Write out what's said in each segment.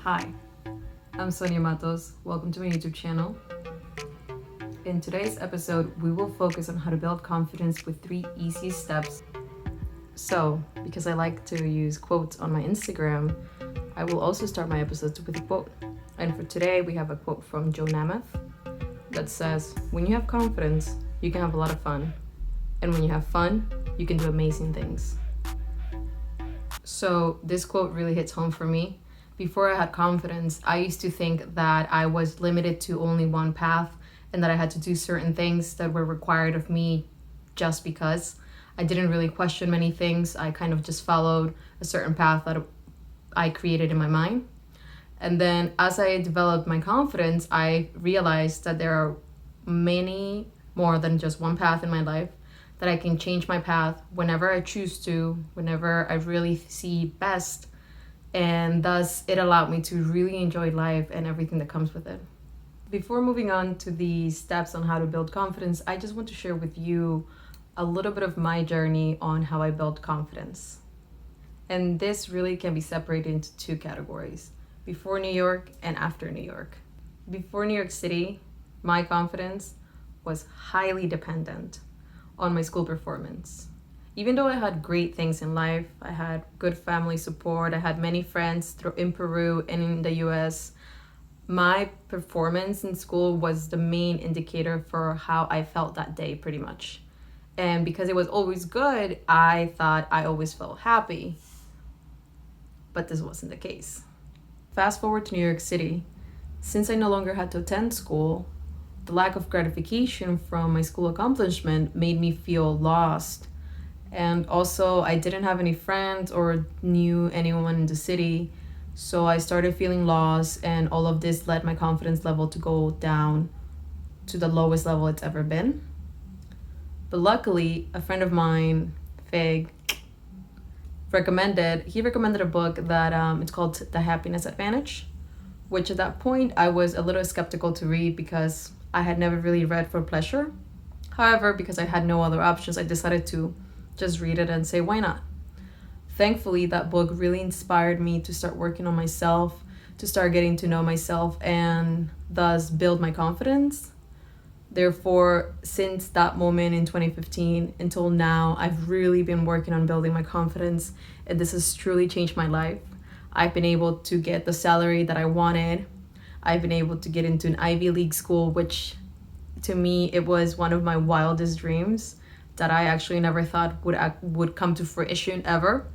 Hi, I'm Sonia Matos. Welcome to my YouTube channel. In today's episode, we will focus on how to build confidence with 3 easy steps. So, because I like to use quotes on my Instagram, I will also start my episodes with a quote. And for today, we have a quote from Joe Namath that says, "When you have confidence, you can have a lot of fun. And when you have fun, you can do amazing things." So this quote really hits home for me. Before I had confidence, I used to think that I was limited to only one path and that I had to do certain things that were required of me just because. I didn't really question many things. I kind of just followed a certain path that I created in my mind. And then as I developed my confidence, I realized that there are many more than just one path in my life, that I can change my path whenever I choose to, whenever I really see best. And thus, it allowed me to really enjoy life and everything that comes with it. Before moving on to the steps on how to build confidence, I just want to share with you a little bit of my journey on how I built confidence. And this really can be separated into 2 categories: before New York and after New York. Before New York City, my confidence was highly dependent on my school performance. Even though I had great things in life, I had good family support, I had many friends in Peru and in the US, my performance in school was the main indicator for how I felt that day, pretty much. And because it was always good, I thought I always felt happy. But this wasn't the case. Fast forward to New York City. Since I no longer had to attend school, the lack of gratification from my school accomplishment made me feel lost. And also, I didn't have any friends or knew anyone in the city. So I started feeling lost, and all of this led my confidence level to go down to the lowest level it's ever been. But luckily, a friend of mine, Fig, recommended a book that it's called The Happiness Advantage, which at that point I was a little skeptical to read because I had never really read for pleasure. However, because I had no other options, I decided to just read it and say, why not? Thankfully, that book really inspired me to start working on myself, to start getting to know myself, and thus build my confidence. Therefore, since that moment in 2015 until now, I've really been working on building my confidence, and this has truly changed my life. I've been able to get the salary that I wanted. I've been able to get into an Ivy League school, which to me, it was one of my wildest dreams that I actually never thought would come to fruition ever.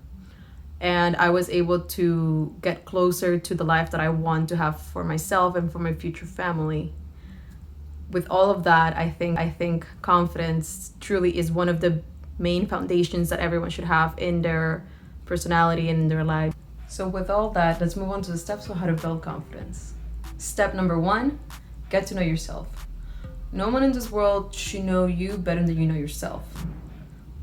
And I was able to get closer to the life that I want to have for myself and for my future family. With all of that, I think confidence truly is one of the main foundations that everyone should have in their personality and in their life. So with all that, let's move on to the steps on how to build confidence. Step number 1, get to know yourself. No one in this world should know you better than you know yourself.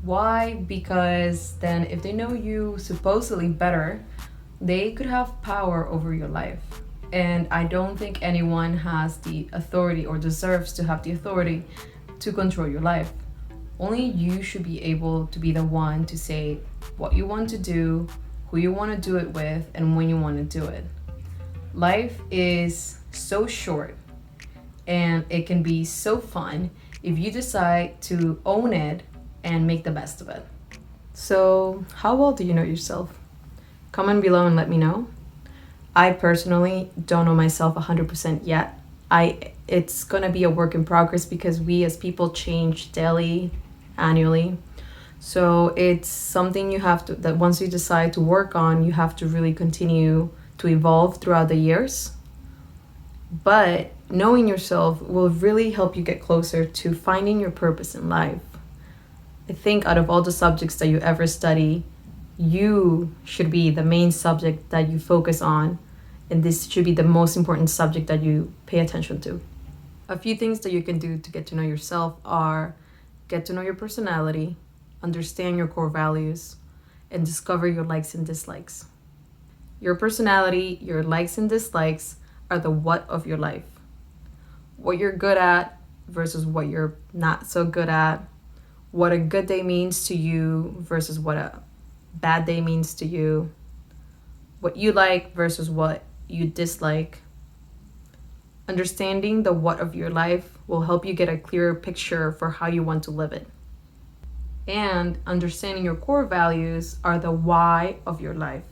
Why? Because then if they know you supposedly better, they could have power over your life. And I don't think anyone has the authority or deserves to have the authority to control your life. Only you should be able to be the one to say what you want to do, who you want to do it with, and when you want to do it. Life is so short, and it can be so fun if you decide to own it and make the best of it. So, how well do you know yourself? Comment below and let me know. I personally don't know myself 100% yet. It's gonna be a work in progress because we as people change daily, annually. So it's something that once you decide to work on, you have to really continue to evolve throughout the years. But knowing yourself will really help you get closer to finding your purpose in life. I think out of all the subjects that you ever study, you should be the main subject that you focus on, and this should be the most important subject that you pay attention to. A few things that you can do to get to know yourself are get to know your personality, understand your core values, and discover your likes and dislikes. Your personality, your likes and dislikes are the what of your life. What you're good at versus what you're not so good at. What a good day means to you versus what a bad day means to you. What you like versus what you dislike. Understanding the what of your life will help you get a clearer picture for how you want to live it. And understanding your core values are the why of your life.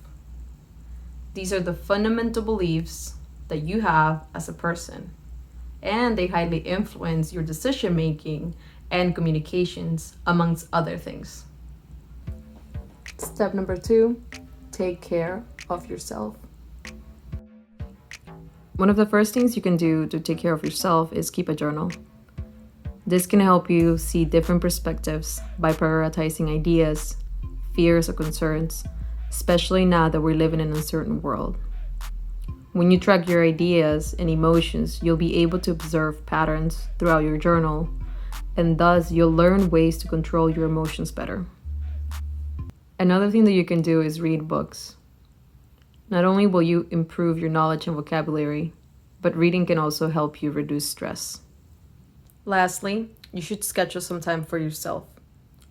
These are the fundamental beliefs that you have as a person, and they highly influence your decision making and communications, amongst other things. Step number 2, take care of yourself. One of the first things you can do to take care of yourself is keep a journal. This can help you see different perspectives by prioritizing ideas, fears, or concerns, especially now that we're living in an uncertain world. When you track your ideas and emotions, you'll be able to observe patterns throughout your journal, and thus you'll learn ways to control your emotions better. Another thing that you can do is read books. Not only will you improve your knowledge and vocabulary, but reading can also help you reduce stress. Lastly, you should schedule some time for yourself,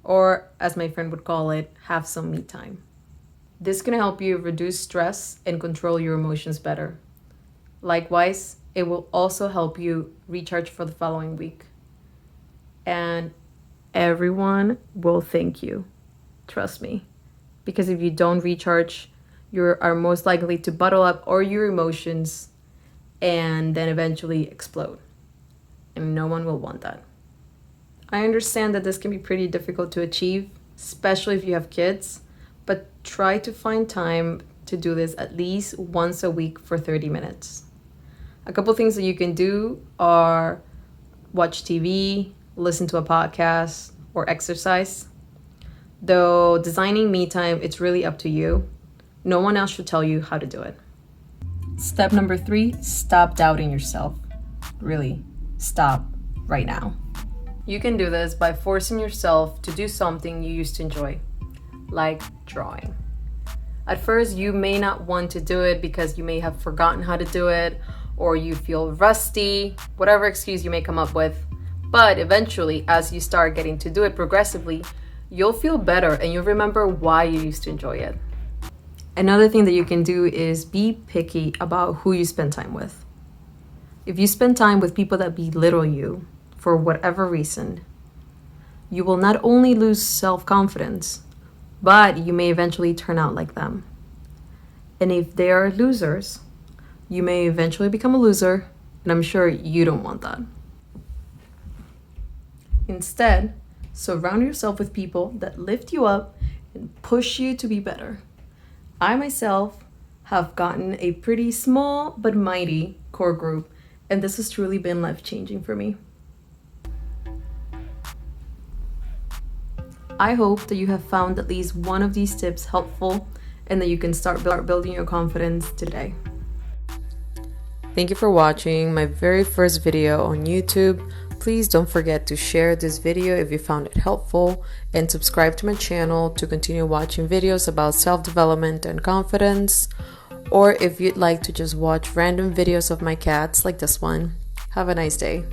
or as my friend would call it, have some me time. This can help you reduce stress and control your emotions better. Likewise, it will also help you recharge for the following week. And everyone will thank you. Trust me. Because if you don't recharge, you are most likely to bottle up all your emotions and then eventually explode. And no one will want that. I understand that this can be pretty difficult to achieve, especially if you have kids, but try to find time to do this at least once a week for 30 minutes. A couple things that you can do are watch TV, listen to a podcast, or exercise. Though designing me time, it's really up to you. No one else should tell you how to do it. Step number 3, stop doubting yourself. Really, stop right now. You can do this by forcing yourself to do something you used to enjoy, like drawing. At first, you may not want to do it because you may have forgotten how to do it, or you feel rusty, whatever excuse you may come up with. But eventually, as you start getting to do it progressively, you'll feel better and you'll remember why you used to enjoy it. Another thing that you can do is be picky about who you spend time with. If you spend time with people that belittle you for whatever reason, you will not only lose self-confidence, but you may eventually turn out like them. And if they are losers, you may eventually become a loser, and I'm sure you don't want that. Instead, surround yourself with people that lift you up and push you to be better. I myself have gotten a pretty small but mighty core group, and this has truly been life-changing for me. I hope that you have found at least one of these tips helpful and that you can start building your confidence today. Thank you for watching my very first video on YouTube. Please don't forget to share this video if you found it helpful and subscribe to my channel to continue watching videos about self-development and confidence. Or if you'd like to just watch random videos of my cats like this one. Have a nice day.